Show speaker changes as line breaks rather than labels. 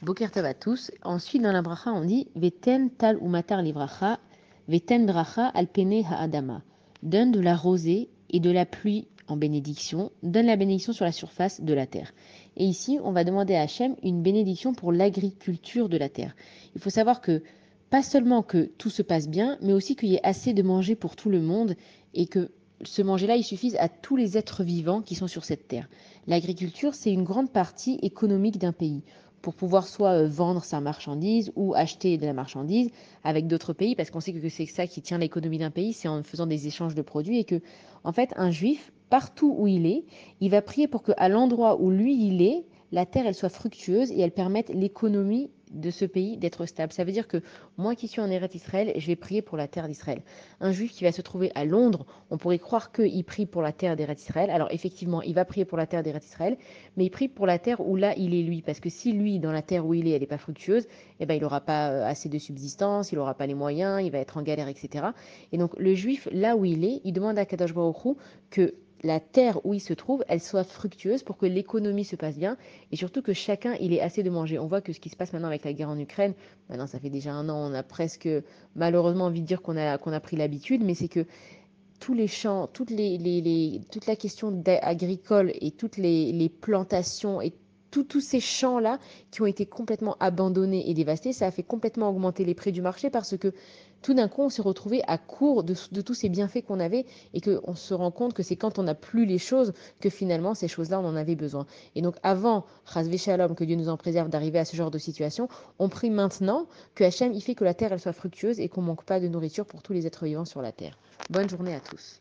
Boker Tov à tous. Ensuite, dans la bracha, on dit Veten tal ou matar livracha, Veten bracha al pene ha'adama. Donne de la rosée et de la pluie en bénédiction, donne la bénédiction sur la surface de la terre. Et ici, on va demander à Hachem une bénédiction pour l'agriculture de la terre. Il faut savoir que pas seulement que tout se passe bien, mais aussi qu'il y ait assez de manger pour tout le monde et que ce manger-là, il suffise à tous les êtres vivants qui sont sur cette terre. L'agriculture, c'est une grande partie économique d'un pays pour pouvoir soit vendre sa marchandise ou acheter de la marchandise avec d'autres pays, parce qu'on sait que c'est ça qui tient l'économie d'un pays, c'est en faisant des échanges de produits, et que, en fait, un juif, partout où il est, il va prier pour qu'à l'endroit où lui il est, la terre elle soit fructueuse et elle permette l'économie de ce pays d'être stable. Ça veut dire que moi qui suis en Eretz Israël, je vais prier pour la terre d'Israël. Un juif qui va se trouver à Londres, on pourrait croire qu'il prie pour la terre d'Eretz Israël. Alors effectivement, il va prier pour la terre d'Eretz Israël, mais il prie pour la terre où là il est lui, parce que si lui, dans la terre où il est, elle n'est pas fructueuse, eh ben, il n'aura pas assez de subsistance, il n'aura pas les moyens, il va être en galère, etc. Et donc le juif, là où il est, il demande à Kadosh Baruch Hu que la terre où il se trouve, elle soit fructueuse pour que l'économie se passe bien et surtout que chacun il ait assez de manger. On voit que ce qui se passe maintenant avec la guerre en Ukraine, maintenant ça fait déjà un an, on a presque malheureusement envie de dire qu'on a pris l'habitude, mais c'est que tous les champs, toute la question agricole et toutes les plantations et tous ces champs-là qui ont été complètement abandonnés et dévastés, ça a fait complètement augmenter les prix du marché parce que tout d'un coup, on s'est retrouvé à court de tous ces bienfaits qu'on avait et qu'on se rend compte que c'est quand on n'a plus les choses que finalement ces choses-là, on en avait besoin. Et donc avant, Chazvé Shalom, que Dieu nous en préserve d'arriver à ce genre de situation, on prie maintenant que Hachem, il fait que la terre, elle soit fructueuse et qu'on manque pas de nourriture pour tous les êtres vivants sur la terre. Bonne journée à tous.